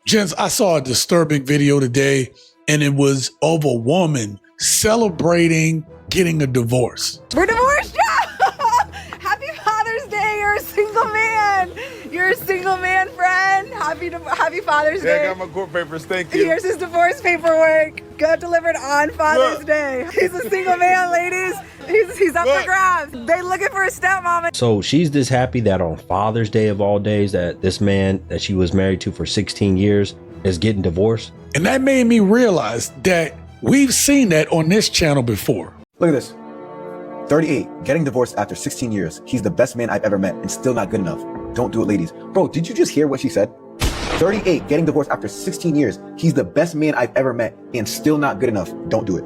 Gents, I saw a disturbing video today, and it was of a woman celebrating getting a divorce. We're divorced? Yeah! Happy Father's Day. You're a single man. You're a single man, friend. Happy Father's Day. Yeah, I got my court papers. Thank you. Here's his divorce paperwork. Got delivered on Father's Day. He's a single man, ladies. He's up for grabs. They looking for a stepmama. So she's this happy that on Father's Day of all days that this man that she was married to for 16 years is getting divorced. And that made me realize that we've seen that on this channel before. Look at this. 38, getting divorced after 16 years. He's the best man I've ever met and still not good enough. Don't do it, ladies. Bro, did you just hear what she said? 38, getting divorced after 16 years. He's the best man I've ever met and still not good enough. Don't do it.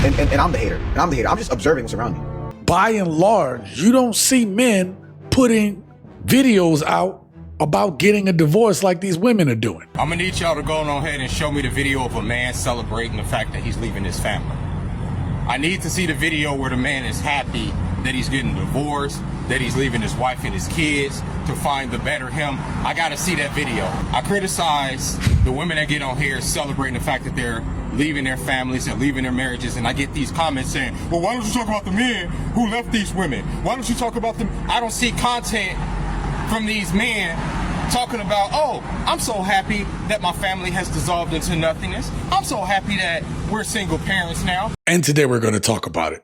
And I'm the hater. I'm just observing what's around me. By and large, you don't see men putting videos out about getting a divorce like these women are doing. I'm gonna need y'all to go on ahead and show me the video of a man celebrating the fact that he's leaving his family. I need to see the video where the man is happy that he's getting divorced, that he's leaving his wife and his kids to find the better him. I gotta see that video. I criticize the women that get on here celebrating the fact that they're leaving their families and leaving their marriages, and I get these comments saying, well, why don't you talk about the men who left these women? Why don't you talk about them? I don't see content from these men talking about, oh, I'm so happy that my family has dissolved into nothingness. I'm so happy that we're single parents now. And today we're going to talk about it.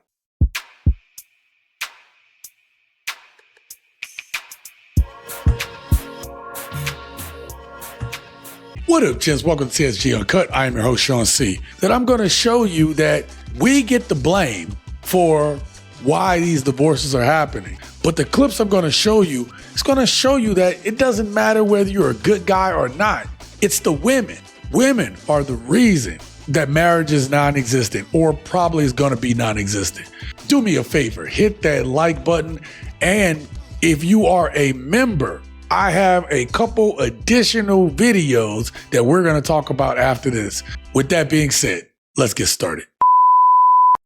What up, gents? Welcome to TSG Uncut. I am your host, Shaun C. That I'm going to show you that we get the blame for why these divorces are happening. But the clips I'm going to show you, it's going to show you that it doesn't matter whether you're a good guy or not. It's the women. Women are the reason that marriage is non-existent, or probably is going to be non-existent. Do me a favor, hit that like button. And if you are a member, I have a couple additional videos that we're going to talk about after this. With that being said, let's get started.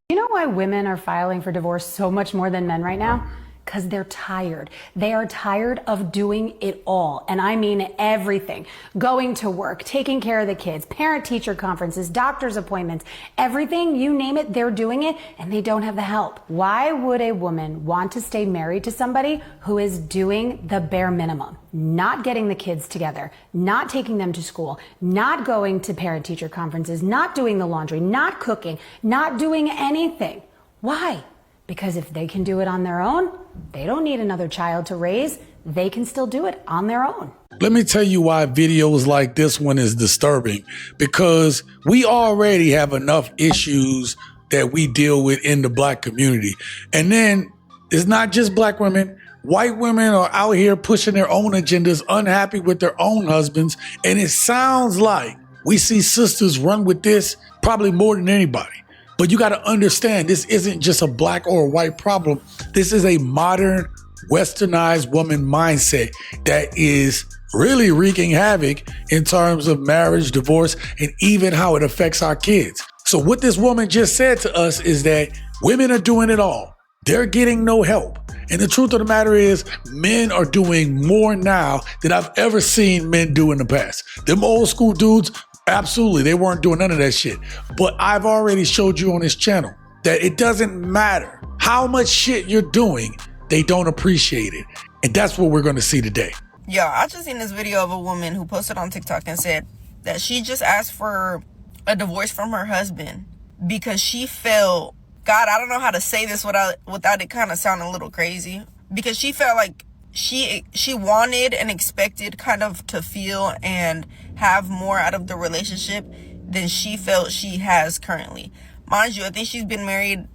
You know why women are filing for divorce so much more than men right now? Because they're tired. They are tired of doing it all. And I mean everything. Going to work, taking care of the kids, parent-teacher conferences, doctor's appointments, everything, you name it, they're doing it and they don't have the help. Why would a woman want to stay married to somebody who is doing the bare minimum? Not getting the kids together, not taking them to school, not going to parent-teacher conferences, not doing the laundry, not cooking, not doing anything. Why? Because if they can do it on their own, they don't need another child to raise. They can still do it on their own. Let me tell you why videos like this one is disturbing. Because we already have enough issues that we deal with in the black community. And then it's not just black women. White women are out here pushing their own agendas, unhappy with their own husbands. And it sounds like we see sisters run with this probably more than anybody. But you got to understand, this isn't just a black or a white problem. This is a modern, westernized woman mindset that is really wreaking havoc in terms of marriage, divorce, and even how it affects our kids. So what this woman just said to us is that women are doing it all. They're getting no help. And the truth of the matter is, men are doing more now than I've ever seen men do in the past. Them old school dudes, absolutely, they weren't doing none of that shit. But I've already showed you on this channel that it doesn't matter how much shit you're doing, they don't appreciate it. And that's what we're going to see today. Yo, I just seen this video of a woman who posted on TikTok and said that she just asked for a divorce from her husband because she felt, God, I don't know how to say this without it kind of sounding a little crazy, because she felt like she wanted and expected kind of to feel and have more out of the relationship than she felt she has currently. Mind you, I think she's been married,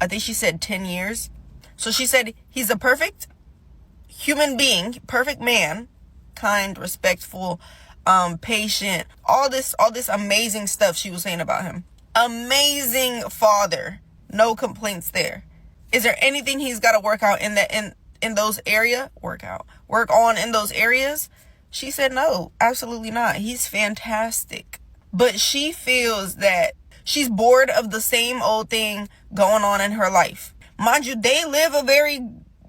I think she said 10 years. So she said he's a perfect human being, perfect man, kind, respectful, patient, all this amazing stuff she was saying about him. Amazing father, no complaints there. Is there anything he's got to work out in those areas? Work on in those areas? She said no, absolutely not. He's fantastic. But she feels that she's bored of the same old thing going on in her life. Mind you, they live a very,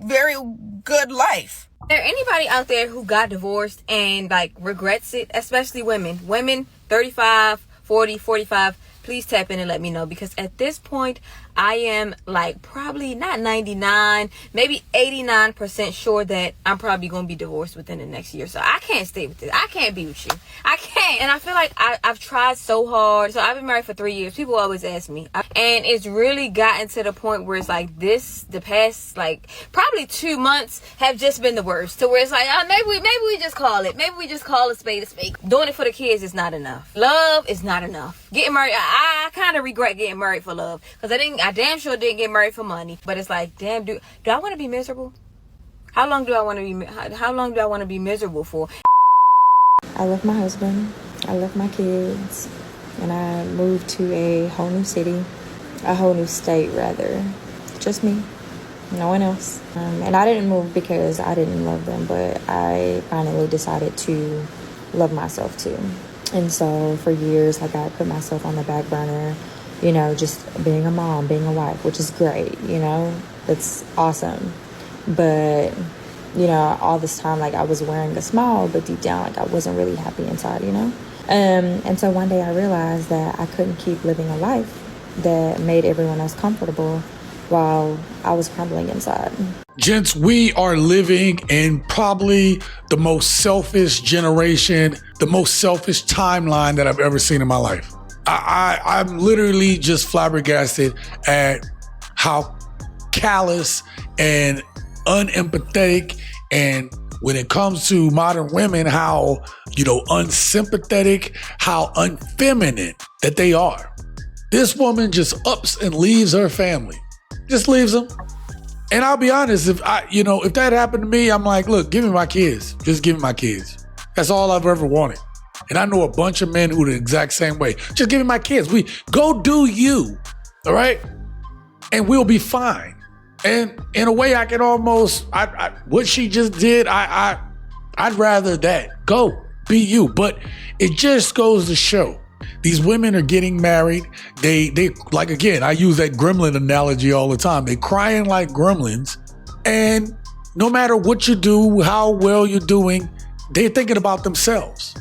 very good life. there anybody out there who got divorced and like regrets it? Especially women 35, 40, 45. Please tap in and let me know, because at this point I am like probably not 99, maybe 89% sure that I'm probably going to be divorced within the next year. So I can't stay with this. I can't be with you. I can't. And I feel like I've tried so hard. So I've been married for 3 years. People always ask me. And it's really gotten to the point where it's like the past like probably 2 months have just been the worst. To where it's like, maybe we just call it. Maybe we just call a spade a spade. Doing it for the kids is not enough. Love is not enough. Getting married, I kind of regret getting married for love, because I damn sure didn't get married for money. But it's like, damn, do I want to be miserable? How long do I want to be miserable for? I left my husband, I left my kids, and I moved to a whole new city, a whole new state rather. Just me, no one else. And I didn't move because I didn't love them, but I finally decided to love myself too. And so for years, like, I put myself on the back burner, you know, just being a mom, being a wife, which is great, you know, that's awesome. But, you know, all this time, like, I was wearing a smile, but deep down, like, I wasn't really happy inside, you know. And so one day I realized that I couldn't keep living a life that made everyone else comfortable while I was crumbling inside. Gents, we are living in probably the most selfish generation, the most selfish timeline that I've ever seen in my life. I'm literally just flabbergasted at how callous and unempathetic, and when it comes to modern women, how, you know, unsympathetic, how unfeminine that they are. This woman just ups and leaves her family. Just leaves them. And I'll be honest, if that happened to me, I'm like, look, give me my kids. Just give me my kids. That's all I've ever wanted. And I know a bunch of men who are the exact same way. Just give me my kids. We go do you, all right? And we'll be fine. And in a way, I can almost, what she just did, I'd rather that. Go, be you. But it just goes to show, these women are getting married. They like, again, I use that gremlin analogy all the time. They crying like gremlins. And no matter what you do, how well you're doing, they're thinking about themselves.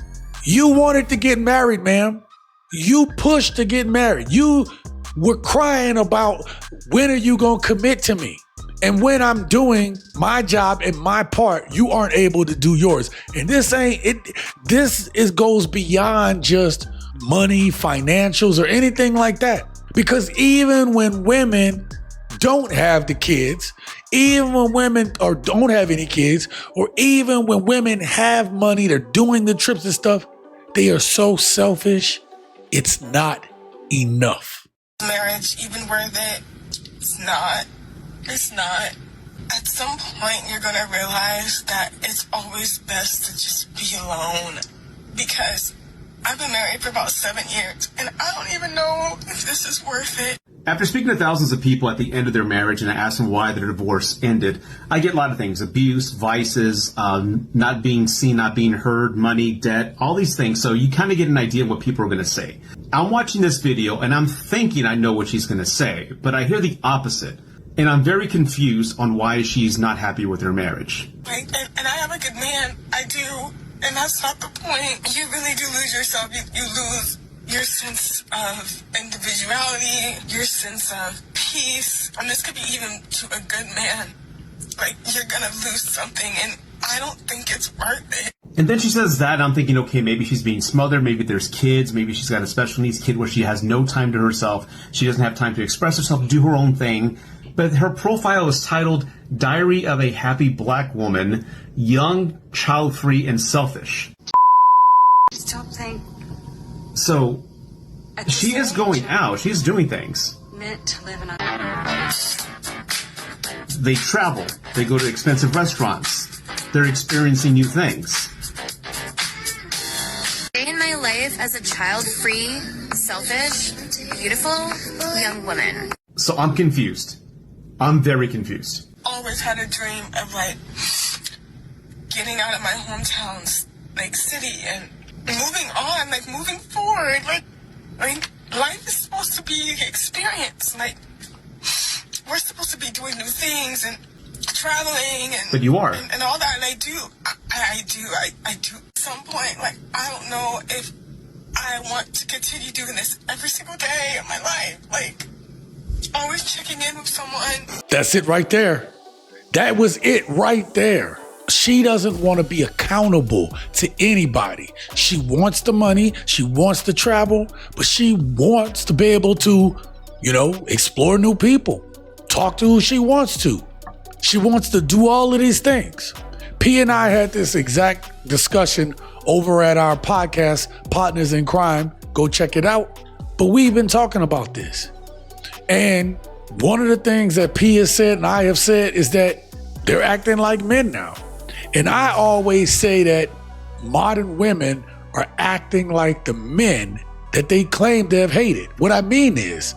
You wanted to get married, ma'am. You pushed to get married. You were crying about, when are you going to commit to me? And when I'm doing my job and my part, you aren't able to do yours. And this ain't it. This goes beyond just money, financials, or anything like that. Because even when women don't have the kids, even when women or don't have any kids, or even when women have money, they're doing the trips and stuff, they are so selfish, it's not enough. Marriage even worth it? It's not. It's not. At some point, you're gonna realize that it's always best to just be alone. Because I've been married for about 7 years, and I don't even know if this is worth it. After speaking to thousands of people at the end of their marriage and I asked them why their divorce ended, I get a lot of things: abuse, vices, not being seen, not being heard, money, debt, all these things. So you kind of get an idea of what people are going to say. I'm watching this video and I'm thinking I know what she's going to say, but I hear the opposite. And I'm very confused on why she's not happy with her marriage. Right, and I have a good man. I do. And that's not the point. You really do lose yourself. You lose your sense of individuality, your sense of peace. And this could be even to a good man. Like, you're gonna lose something, and I don't think it's worth it. And then she says that, and I'm thinking, okay, maybe she's being smothered, maybe there's kids, maybe she's got a special needs kid where she has no time to herself, she doesn't have time to express herself, do her own thing. But her profile is titled Diary of a Happy Black Woman, Young, Child-Free, and Selfish. Stop saying. So, she is going out. She's doing things. Meant to live in a... They travel. They go to expensive restaurants. They're experiencing new things. Day in my life as a child-free, selfish, beautiful young woman. So I'm confused. I'm very confused. Always had a dream of, like, getting out of my hometown's, like, city and moving on, like, moving forward. Like life is supposed to be experience. Like, we're supposed to be doing new things and traveling and But you are. and all that, and I do at some point, like, I don't know if I want to continue doing this every single day of my life, like always checking in with someone. That's it right there. That was it right there. She doesn't want to be accountable to anybody. She wants the money, she wants to travel, but she wants to be able to, explore new people, talk to who she wants to. She wants to do all of these things. P and I had this exact discussion over at our podcast, Partners in Crime. Go check it out. But we've been talking about this. And one of the things that P has said and I have said is that they're acting like men now. And I always say that modern women are acting like the men that they claim to have hated. What I mean is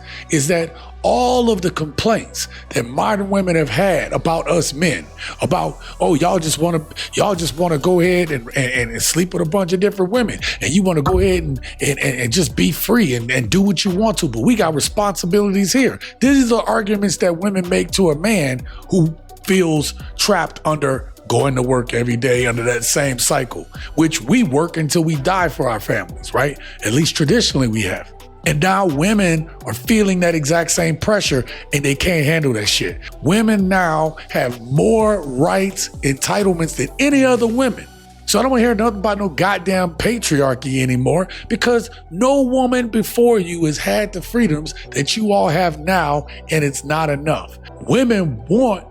that all of the complaints that modern women have had about us men, about, y'all just want to go ahead and sleep with a bunch of different women, and you want to go ahead and just be free and do what you want to, but we got responsibilities here. These are arguments that women make to a man who feels trapped under going to work every day under that same cycle, which we work until we die for our families, right? At least traditionally we have. And now women are feeling that exact same pressure and they can't handle that shit. Women now have more rights, entitlements than any other women. So I don't want to hear nothing about no goddamn patriarchy anymore, because no woman before you has had the freedoms that you all have now, and it's not enough. Women want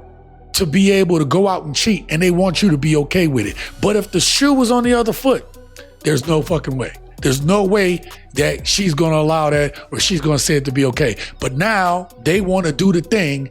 to be able to go out and cheat, and they want you to be okay with it. But if the shoe was on the other foot, there's no fucking way. There's no way that she's going to allow that, or she's going to say it to be okay. But now they want to do the thing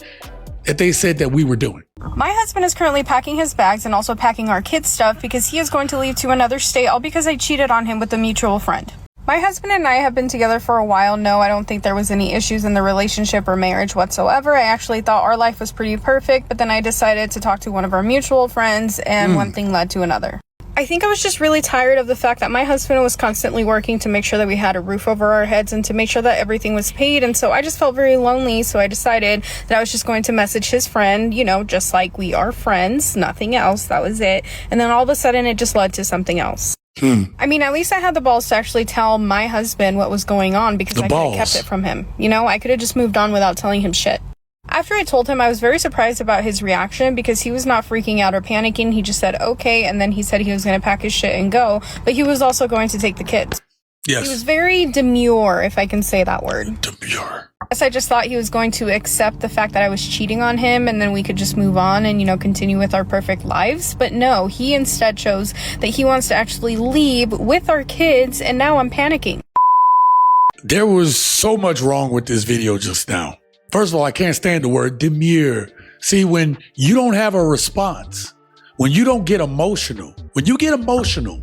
that they said that we were doing. My husband is currently packing his bags and also packing our kids' stuff because he is going to leave to another state, all because I cheated on him with a mutual friend. My husband and I have been together for a while. No, I don't think there was any issues in the relationship or marriage whatsoever. I actually thought our life was pretty perfect, but then I decided to talk to one of our mutual friends, and one thing led to another. I think I was just really tired of the fact that my husband was constantly working to make sure that we had a roof over our heads and to make sure that everything was paid, and so I just felt very lonely, so I decided that I was just going to message his friend, just like we are friends, nothing else, that was it. And then all of a sudden it just led to something else. I mean, at least I had the balls to actually tell my husband what was going on, because I could have kept it from him. I could have just moved on without telling him shit. After I told him, I was very surprised about his reaction, because he was not freaking out or panicking. He just said, okay, and then he said he was going to pack his shit and go, but he was also going to take the kids. Yes. He was very demure, if I can say that word. Demure. Yes, I just thought he was going to accept the fact that I was cheating on him, and then we could just move on and, continue with our perfect lives. But no, he instead chose that he wants to actually leave with our kids, and now I'm panicking. There was so much wrong with this video just now. First of all, I can't stand the word demure. See, when you don't have a response, when you don't get emotional, when you get emotional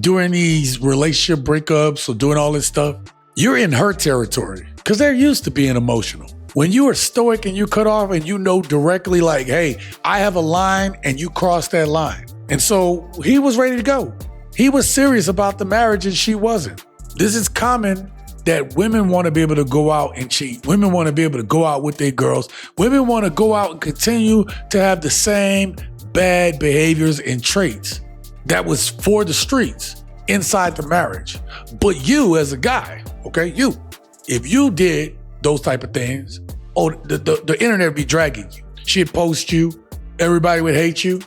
during these relationship breakups or doing all this stuff, you're in her territory, because they're used to being emotional. When you are stoic and you cut off and you know directly, like, hey, I have a line and you cross that line. And so he was ready to go. He was serious about the marriage and she wasn't. This is common that women want to be able to go out and cheat. Women want to be able to go out with their girls. Women want to go out and continue to have the same bad behaviors and traits that was for the streets inside the marriage. But you as a guy, okay, if you did those type of things, the internet would be dragging you. She'd post you. Everybody would hate you.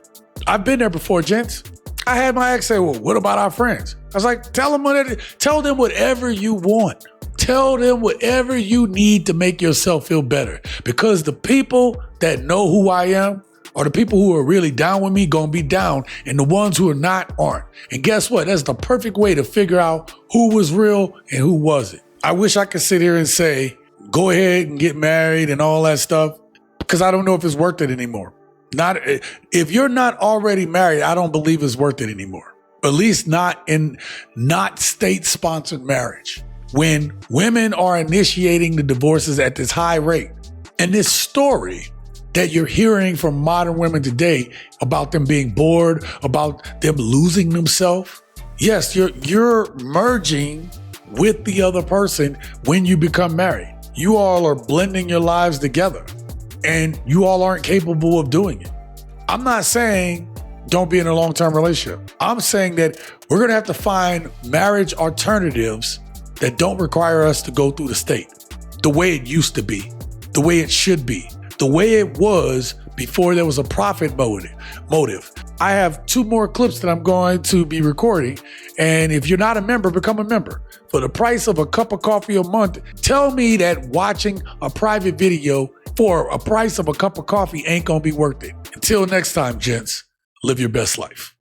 I've been there before, gents. I had my ex say, well, what about our friends? I was like, tell them whatever you want. Tell them whatever you need to make yourself feel better. Because the people that know who I am, or the people who are really down with me, gonna be down, and the ones who are not aren't. And guess what? That's the perfect way to figure out who was real and who wasn't. I wish I could sit here and say, go ahead and get married and all that stuff, because I don't know if it's worth it anymore. If you're not already married, I don't believe it's worth it anymore. At least not state-sponsored marriage. When women are initiating the divorces at this high rate, and this story that you're hearing from modern women today about them being bored, about them losing themselves. Yes, you're merging with the other person when you become married. You all are blending your lives together, and you all aren't capable of doing it. I'm not saying don't be in a long-term relationship. I'm saying that we're going to have to find marriage alternatives that don't require us to go through the state the way it used to be, the way it should be, the way it was before there was a profit motive. I have 2 more clips that I'm going to be recording. And if you're not a member, become a member. For the price of a cup of coffee a month, tell me that watching a private video for a price of a cup of coffee ain't gonna be worth it. Until next time, gents, live your best life.